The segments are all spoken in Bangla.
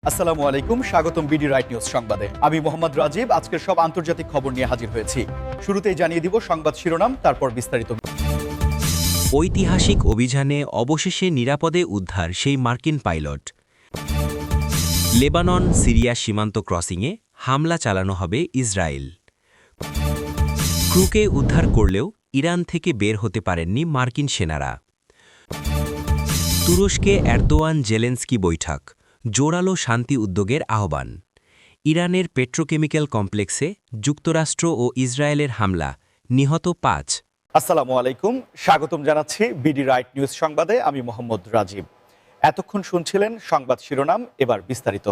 আসসালামু আলাইকুম, স্বাগতম বিডি রাইট নিউজ সংবাদে। আমি মোহাম্মদ রাজীব আজকের সব আন্তর্জাতিক খবর নিয়ে হাজির হয়েছি। শুরুতেই জানিয়ে দিব সংবাদ শিরোনাম, তারপর বিস্তারিত। ঐতিহাসিক অভিযানে অবশেষে নিরাপদে উদ্ধার সেই মার্কিন পাইলট। লেবানন সিরিয়া সীমান্ত ক্রসিংয়ে হামলা চালানো হবে ইসরায়েল। ক্রুকে উদ্ধার করলেও ইরান থেকে বের হতে পারেননি মার্কিন সেনারা। তুরস্কে এরদোয়ান জেলেনস্কি বৈঠক, জোরালো শান্তি উদ্যোগের আহ্বান। ইরানের পেট্রোকেমিক্যাল কমপ্লেক্সে যুক্তরাষ্ট্র ও ইসরায়েলের হামলা, নিহত ৫। আসসালামু আলাইকুম, স্বাগতম জানাচ্ছি বিডি রাইট নিউজ সংবাদে। আমি মোহাম্মদ রাজীব। এতক্ষণ শুনছিলেন সংবাদ শিরোনাম, এবার বিস্তারিত।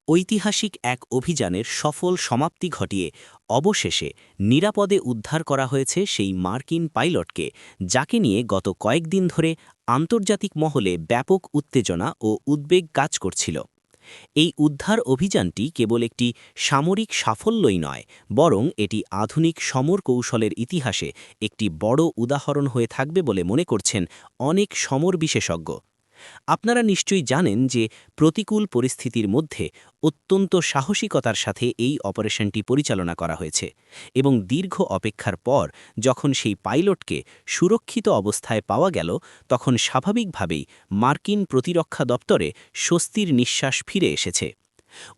ঐতিহাসিক এক অভিযানের সফল সমাপ্তি ঘটিয়ে অবশেষে নিরাপদে উদ্ধার করা হয়েছে সেই মার্কিন পাইলটকে, যাকে নিয়ে গত কয়েকদিন ধরে আন্তর্জাতিক মহলে ব্যাপক উত্তেজনা ও উদ্বেগ কাজ করছিল। এই উদ্ধার অভিযানটি কেবল একটি সামরিক সাফল্যই নয়, বরং এটি আধুনিক সমর কৌশলের ইতিহাসে একটি বড় উদাহরণ হয়ে থাকবে বলে মনে করছেন অনেক সমর বিশেষজ্ঞ। আপনারা নিশ্চয়ই জানেন যে প্রতিকূল পরিস্থিতির মধ্যে অত্যন্ত সাহসিকতার সাথে এই অপারেশনটি পরিচালনা করা হয়েছে এবং দীর্ঘ অপেক্ষার পর যখন সেই পাইলটকে সুরক্ষিত অবস্থায় পাওয়া গেল, তখন স্বাভাবিকভাবেই মার্কিন প্রতিরক্ষা দপ্তরে স্বস্তির নিঃশ্বাস ফিরে এসেছে।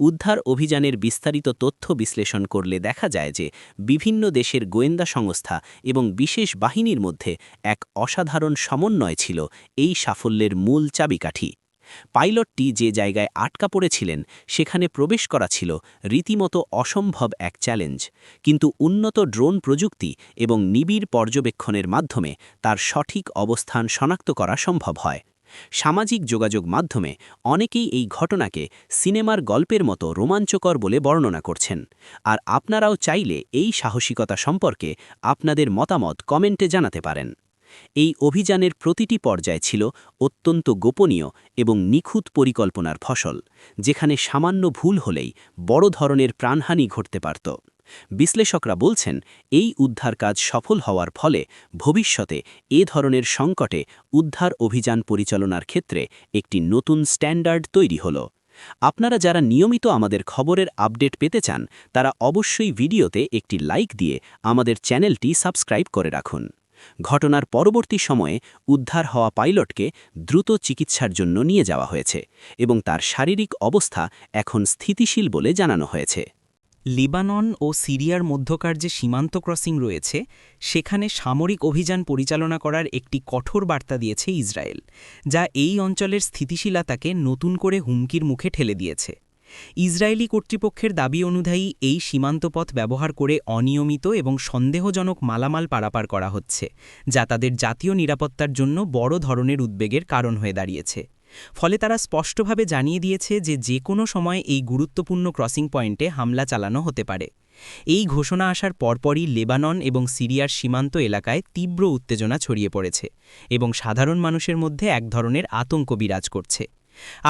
উদ্ধার অভিযানের বিস্তারিত তথ্য বিশ্লেষণ করলে দেখা যায় যে বিভিন্ন দেশের গোয়েন্দা সংস্থা এবং বিশেষ বাহিনীর মধ্যে এক অসাধারণ সমন্বয় ছিল এই সাফল্যের মূল চাবিকাঠি। পাইলটটি যে জায়গায় আটকা পড়েছিলেন সেখানে প্রবেশ করা ছিল রীতিমতো অসম্ভব এক চ্যালেঞ্জ, কিন্তু উন্নত ড্রোন প্রযুক্তি এবং নিবিড় পর্যবেক্ষণের মাধ্যমে তার সঠিক অবস্থান শনাক্ত করা সম্ভব হয়। সামাজিক যোগাযোগ মাধ্যমে অনেকেই এই ঘটনাকে সিনেমার গল্পের মতো রোমাঞ্চকর বলে বর্ণনা করছেন। আর আপনারাও চাইলে এই সাহসিকতা সম্পর্কে আপনাদের মতামত কমেন্টে জানাতে পারেন। এই অভিযানের প্রতিটি পর্যায় ছিল অত্যন্ত গোপনীয় এবং নিখুঁত পরিকল্পনার ফসল, যেখানে সামান্য ভুল হলেই বড় ধরনের প্রাণহানি ঘটতে পারত। বিশ্লেষকরা বলছেন, এই উদ্ধার কাজ সফল হওয়ার ফলে ভবিষ্যতে এ ধরনের সংকটে উদ্ধার অভিযান পরিচালনার ক্ষেত্রে একটি নতুন স্ট্যান্ডার্ড তৈরি হল। আপনারা যারা নিয়মিত আমাদের খবরের আপডেট পেতে চান, তারা অবশ্যই ভিডিওতে একটি লাইক দিয়ে আমাদের চ্যানেলটি সাবস্ক্রাইব করে রাখুন। ঘটনার পরবর্তী সময়ে উদ্ধার হওয়া পাইলটকে দ্রুত চিকিৎসার জন্য নিয়ে যাওয়া হয়েছে এবং তার শারীরিক অবস্থা এখন স্থিতিশীল বলে জানানো হয়েছে। লেবানন ও সিরিয়ার মধ্যকার যে সীমান্ত ক্রসিং রয়েছে, সেখানে সামরিক অভিযান পরিচালনা করার একটি কঠোর বার্তা দিয়েছে ইসরায়েল, যা এই অঞ্চলের স্থিতিশীলতাকে নতুন করে হুমকির মুখে ঠেলে দিয়েছে। ইসরায়েলি কর্তৃপক্ষের দাবি অনুযায়ী এই সীমান্তপথ ব্যবহার করে অনিয়মিত এবং সন্দেহজনক মালামাল পারাপার করা হচ্ছে, যা তাদের জাতীয় নিরাপত্তার জন্য বড় ধরনের উদ্বেগের কারণ হয়ে দাঁড়িয়েছে। ফলে তারা স্পষ্টভাবে জানিয়ে দিয়েছে যে যে কোনো সময় এই গুরুত্বপূর্ণ ক্রসিং পয়েন্টে হামলা চালানো হতে পারে। এই ঘোষণা আসার পরপরই লেবানন এবং সিরিয়ার সীমান্ত এলাকায় তীব্র উত্তেজনা ছড়িয়ে পড়েছে এবং সাধারণ মানুষের মধ্যে এক ধরনের আতঙ্ক বিরাজ করছে।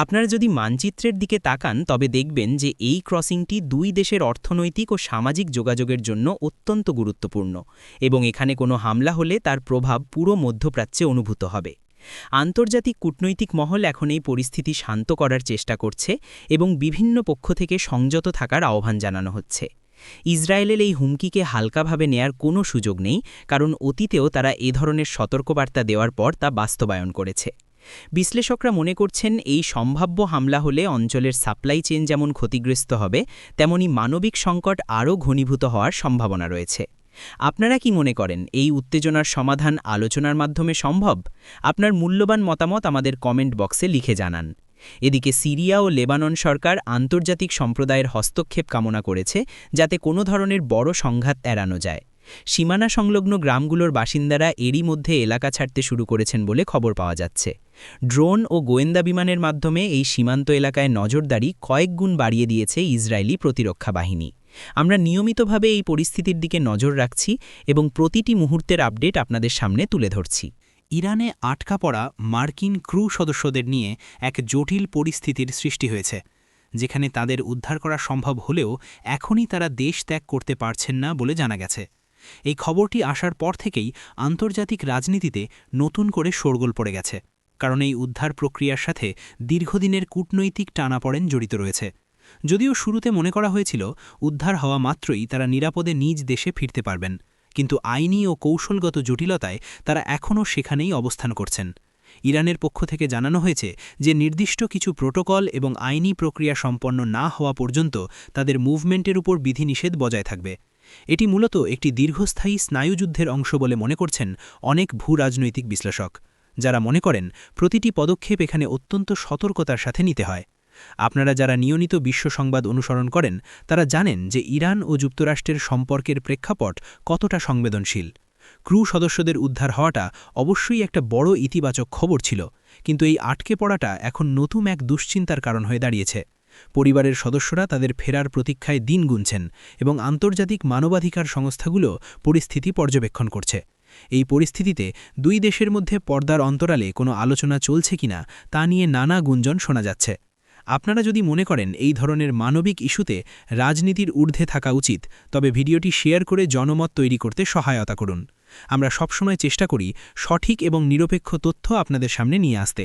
আপনারা যদি মানচিত্রের দিকে তাকান, তবে দেখবেন যে এই ক্রসিংটি দুই দেশের অর্থনৈতিক ও সামাজিক যোগাযোগের জন্য অত্যন্ত গুরুত্বপূর্ণ এবং এখানে কোনো হামলা হলে তার প্রভাব পুরো মধ্যপ্রাচ্যে অনুভূত হবে। আন্তর্জাতিক কূটনৈতিক মহল এখন এই পরিস্থিতি শান্ত করার চেষ্টা করছে এবং বিভিন্ন পক্ষ থেকে সংযত থাকার আহ্বান জানানো হচ্ছে। ইসরায়েলের এই হুমকিকে হালকাভাবে নেয়ার কোনো সুযোগ নেই, কারণ অতীতেও তারা এ ধরনের সতর্কবার্তা দেওয়ার পর তা বাস্তবায়ন করেছে। বিশ্লেষকরা মনে করছেন, এই সম্ভাব্য হামলা হলে অঞ্চলের সাপ্লাই চেইন যেমন ক্ষতিগ্রস্ত হবে, তেমনি মানবিক সংকট আরও ঘনীভূত হওয়ার সম্ভাবনা রয়েছে। আপনারা কি মনে করেন, এই উত্তেজনার সমাধান আলোচনার মাধ্যমে সম্ভব? আপনার মূল্যবান মতামত আমাদের কমেন্ট বক্সে লিখে জানান। এদিকে সিরিয়া ও লেবানন সরকার আন্তর্জাতিক সম্প্রদায়ের হস্তক্ষেপ কামনা করেছে, যাতে কোনো ধরনের বড় সংঘাত এড়ানো যায়। সীমানা সংলগ্ন গ্রামগুলোর বাসিন্দারা এরই মধ্যে এলাকা ছাড়তে শুরু করেছেন বলে খবর পাওয়া যাচ্ছে। ড্রোন ও গোয়েন্দা বিমানের মাধ্যমে এই সীমান্ত এলাকায় নজরদারি কয়েক গুণ বাড়িয়ে দিয়েছে ইসরায়েলি প্রতিরক্ষা বাহিনী। আমরা নিয়মিতভাবে এই পরিস্থিতির দিকে নজর রাখছি এবং প্রতিটি মুহূর্তের আপডেট আপনাদের সামনে তুলে ধরছি। ইরানে আটকা পড়া মার্কিন ক্রু সদস্যদের নিয়ে এক জটিল পরিস্থিতির সৃষ্টি হয়েছে, যেখানে তাদের উদ্ধার করা সম্ভব হলেও এখনই তারা দেশ ত্যাগ করতে পারছেন না বলে জানা গেছে। এই খবরটি আসার পর থেকেই আন্তর্জাতিক রাজনীতিতে নতুন করে শোরগোল পড়ে গেছে। কারণ এই উদ্ধার প্রক্রিয়ার সাথে দীর্ঘদিনের কূটনৈতিক টানাপড়েন জড়িত রয়েছে। যদিও শুরুতে মনে করা হয়েছিল উদ্ধার হওয়া মাত্রই তারা নিরাপদে নিজ দেশে ফিরতে পারবেন, কিন্তু আইনি ও কৌশলগত জটিলতায় তারা এখনও সেখানেই অবস্থান করছেন। ইরানের পক্ষ থেকে জানানো হয়েছে যে নির্দিষ্ট কিছু প্রোটোকল এবং আইনি প্রক্রিয়া সম্পন্ন না হওয়া পর্যন্ত তাদের মুভমেন্টের উপর বিধিনিষেধ বজায় থাকবে। এটি মূলত একটি দীর্ঘস্থায়ী স্নায়ুযুদ্ধের অংশ বলে মনে করছেন অনেক ভূরাজনৈতিক বিশ্লেষক, যারা মনে করেন প্রতিটি পদক্ষেপ এখানে অত্যন্ত সতর্কতার সাথে নিতে হয়। আপনারা যারা নিয়মিত বিশ্ব সংবাদ অনুসরণ করেন তারা জানেন যে ইরান ও যুক্তরাষ্ট্রের সম্পর্কের প্রেক্ষাপট কতটা সংবেদনশীল। ক্রু সদস্যদের উদ্ধার হওয়াটা অবশ্যই একটা বড় ইতিবাচক খবর ছিল, কিন্তু এই আটকে পড়াটা এখন নতুন এক দুশ্চিন্তার কারণ হয়ে দাঁড়িয়েছে। পরিবারের সদস্যরা তাদের ফেরার প্রতীক্ষায় দিন গুনছেন এবং আন্তর্জাতিক মানবাধিকার সংস্থাগুলো পরিস্থিতি পর্যবেক্ষণ করছে। এই পরিস্থিতিতে দুই দেশের মধ্যে পর্দার অন্তরালে কোনো আলোচনা চলছে কিনা তা নিয়ে নানা গুঞ্জন শোনা যাচ্ছে। আপনারা যদি মনে করেন এই ধরনের মানবিক ইস্যুতে রাজনীতির ঊর্ধ্বে থাকা উচিত, তবে ভিডিওটি শেয়ার করে জনমত তৈরি করতে সহায়তা করুন। আমরা সবসময় চেষ্টা করি সঠিক এবং নিরপেক্ষ তথ্য আপনাদের সামনে নিয়ে আসতে।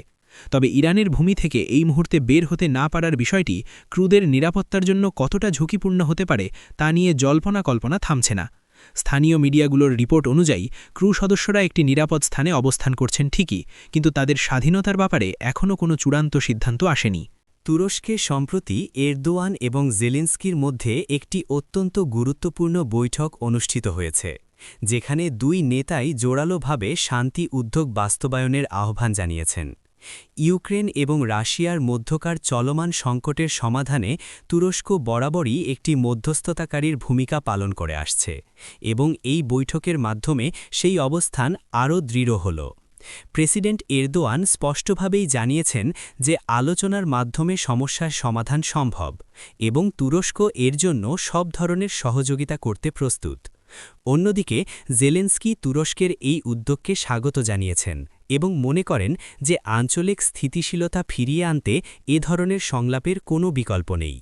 তবে ইরানের ভূমি থেকে এই মুহূর্তে বের হতে না পারার বিষয়টি ক্রুদের নিরাপত্তার জন্য কতটা ঝুঁকিপূর্ণ হতে পারে তা নিয়ে জল্পনা কল্পনা থামছে না। স্থানীয় মিডিয়াগুলোর রিপোর্ট অনুযায়ী ক্রু সদস্যরা একটি নিরাপদ স্থানে অবস্থান করছেন ঠিকই, কিন্তু তাদের স্বাধীনতার ব্যাপারে এখনও কোনো চূড়ান্ত সিদ্ধান্ত আসেনি। তুরস্কে সম্প্রতি এরদোয়ান এবং জেলেন্সকির মধ্যে একটি অত্যন্ত গুরুত্বপূর্ণ বৈঠক অনুষ্ঠিত হয়েছে, যেখানে দুই নেতাই জোরালোভাবে শান্তি উদ্যোগ বাস্তবায়নের আহ্বান জানিয়েছেন। ইউক্রেন এবং রাশিয়ার মধ্যকার চলমান সংকটের সমাধানে তুরস্ক বরাবরই একটি মধ্যস্থতাকারীর ভূমিকা পালন করে আসছে এবং এই বৈঠকের মাধ্যমে সেই অবস্থান আরও দৃঢ় হল। প্রেসিডেন্ট এরদোয়ান স্পষ্টভাবেই জানিয়েছেন যে আলোচনার মাধ্যমে সমস্যার সমাধান সম্ভব এবং তুরস্ক এর জন্য সব ধরনের সহযোগিতা করতে প্রস্তুত। অন্যদিকে জেলেন্সকি তুরস্কের এই উদ্যোগকে স্বাগত জানিয়েছেন এবং মনে করেন যে আঞ্চলিক স্থিতিশীলতা ফিরিয়ে আনতে এ ধরনের সংলাপের কোনো বিকল্প নেই।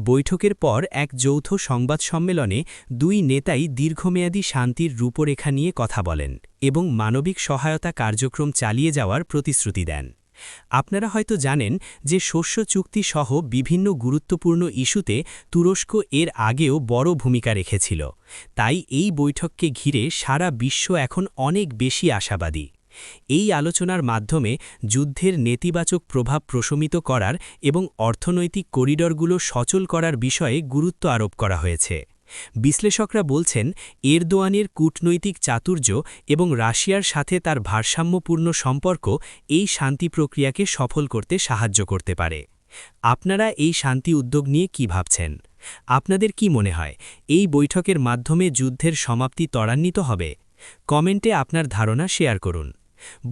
বৈঠকের পর এক যৌথ সংবাদ সম্মেলনে দুই নেতাই দীর্ঘমেয়াদী শান্তির রূপরেখা নিয়ে কথা বলেন এবং মানবিক সহায়তা কার্যক্রম চালিয়ে যাওয়ার প্রতিশ্রুতি দেন। আপনারা হয়তো জানেন যে শস্য চুক্তি সহ বিভিন্ন গুরুত্বপূর্ণ ইস্যুতে তুরস্ক এর আগেও বড় ভূমিকা রেখেছিল, তাই এই বৈঠককে ঘিরে সারা বিশ্ব এখন অনেক বেশি আশাবাদী। এই আলোচনার মাধ্যমে যুদ্ধের নেতিবাচক প্রভাব প্রশমিত করার এবং অর্থনৈতিক করিডরগুলো সচল করার বিষয়ে গুরুত্ব আরোপ করা হয়েছে। বিশ্লেষকরা বলছেন এরদোয়ানের কূটনৈতিক চাতুর্য এবং রাশিয়ার সাথে তার ভারসাম্যপূর্ণ সম্পর্ক এই শান্তি প্রক্রিয়াকে সফল করতে সাহায্য করতে পারে। আপনারা এই শান্তি উদ্যোগ নিয়ে কি ভাবছেন? আপনাদের কি মনে হয় এই বৈঠকের মাধ্যমে যুদ্ধের সমাপ্তি ত্বরান্বিত হবে? কমেন্টে আপনার ধারণা শেয়ার করুন।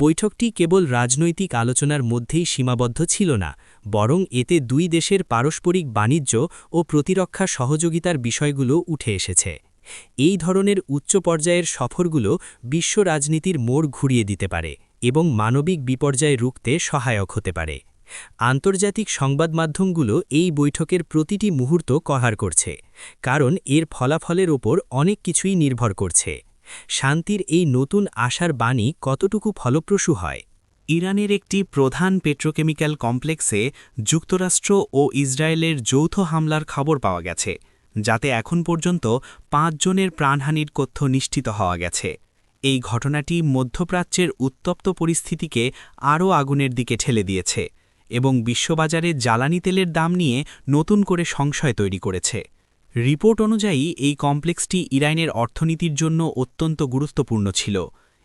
বৈঠকটি কেবল রাজনৈতিক আলোচনার মধ্যেই সীমাবদ্ধ ছিল না, বরং এতে দুই দেশের পারস্পরিক বাণিজ্য ও প্রতিরক্ষা সহযোগিতার বিষয়গুলো উঠে এসেছে। এই ধরনের উচ্চ পর্যায়ের সফরগুলো বিশ্ব রাজনীতির মোড় ঘুরিয়ে দিতে পারে এবং মানবিক বিপর্যয় রুখতে সহায়ক হতে পারে। আন্তর্জাতিক সংবাদ মাধ্যমগুলো এই বৈঠকের প্রতিটি মুহূর্ত কভার করছে, কারণ এর ফলাফলের ওপর অনেক কিছুই নির্ভর করছে। শান্তির এই নতুন আশার বাণী কতটুকু ফলপ্রসূ হয়? ইরানের একটি প্রধান পেট্রোকেমিক্যাল কমপ্লেক্সে যুক্তরাষ্ট্র ও ইসরায়েলের যৌথ হামলার খবর পাওয়া গেছে, যাতে এখন পর্যন্ত 5 জনের প্রাণহানির তথ্য নিশ্চিত হওয়া গেছে। এই ঘটনাটি মধ্যপ্রাচ্যের উত্তপ্ত পরিস্থিতিকে আরও আগুনের দিকে ঠেলে দিয়েছে এবং বিশ্ববাজারে জ্বালানি তেলের দাম নিয়ে নতুন করে সংশয় তৈরি করেছে। রিপোর্ট অনুযায়ী এই কমপ্লেক্সটি ইরানের অর্থনীতির জন্য অত্যন্ত গুরুত্বপূর্ণ ছিল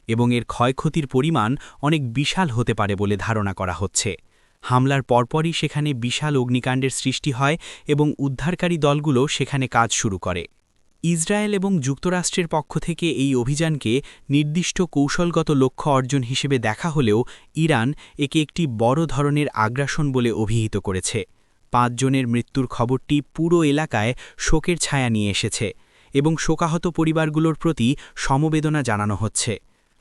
এবং এর ক্ষয়ক্ষতির পরিমাণ অনেক বিশাল হতে পারে বলে ধারণা করা হচ্ছে। হামলার পরপরই সেখানে বিশাল অগ্নিকাণ্ডের সৃষ্টি হয় এবং উদ্ধারকারী দলগুলো সেখানে কাজ শুরু করে। ইসরায়েল এবং যুক্তরাষ্ট্রের পক্ষ থেকে এই অভিযানকে নির্দিষ্ট কৌশলগত লক্ষ্য অর্জন হিসেবে দেখা হলেও ইরান একে একটি বড় ধরনের আগ্রাসন বলে অভিহিত করেছে। 5 জনের মৃত্যুর খবরটি পুরো এলাকায় শোকের ছায়া নিয়ে এসেছে এবং শোকাহত পরিবারগুলোর প্রতি সমবেদনা জানানো হচ্ছে।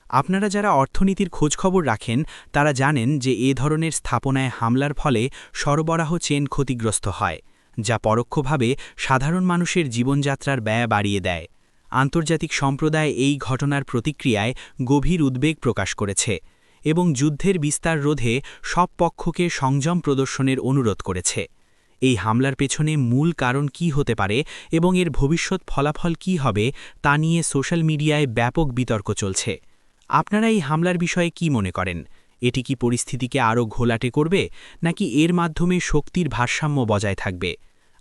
আপনারা যারা অর্থনীতির খোঁজখবর রাখেন তারা জানেন যে এ ধরনের স্থাপনায় হামলার ফলে সরবরাহ চেন ক্ষতিগ্রস্ত হয়, যা পরোক্ষভাবে সাধারণ মানুষের জীবনযাত্রার ব্যয় বাড়িয়ে দেয়। আন্তর্জাতিক সম্প্রদায় এই ঘটনার প্রতিক্রিয়ায় গভীর উদ্বেগ প্রকাশ করেছে এবং যুদ্ধের বিস্তার রোধে সব পক্ষকে সংযম প্রদর্শনের অনুরোধ করেছে। এই হামলার পেছনে মূল কারণ কি হতে পারে এবং এর ভবিষ্যৎ ফলাফল কি হবে তা নিয়ে সোশ্যাল মিডিয়ায় ব্যাপক বিতর্ক চলছে। আপনারা এই হামলার বিষয়ে কি মনে করেন? এটি কি পরিস্থিতিকে আরও ঘোলাটে করবে, নাকি এর মাধ্যমে শক্তির ভারসাম্য বজায় থাকবে?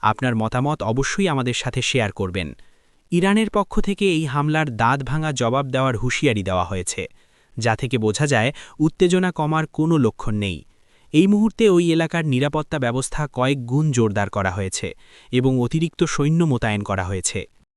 আপনার মতামত অবশ্যই আমাদের সাথে শেয়ার করবেন। ইরানের পক্ষ থেকে এই হামলার দাঁত ভাঙা জবাব দেওয়ার হুঁশিয়ারি দেওয়া হয়েছে, যা থেকে বোঝা যায় উত্তেজনা কমার কোনো লক্ষণ নেই। এই মুহূর্তে ওই এলাকার নিরাপত্তা ব্যবস্থা কয়েক গুণ জোরদার করা হয়েছে এবং অতিরিক্ত সৈন্য মোতায়েন করা হয়েছে।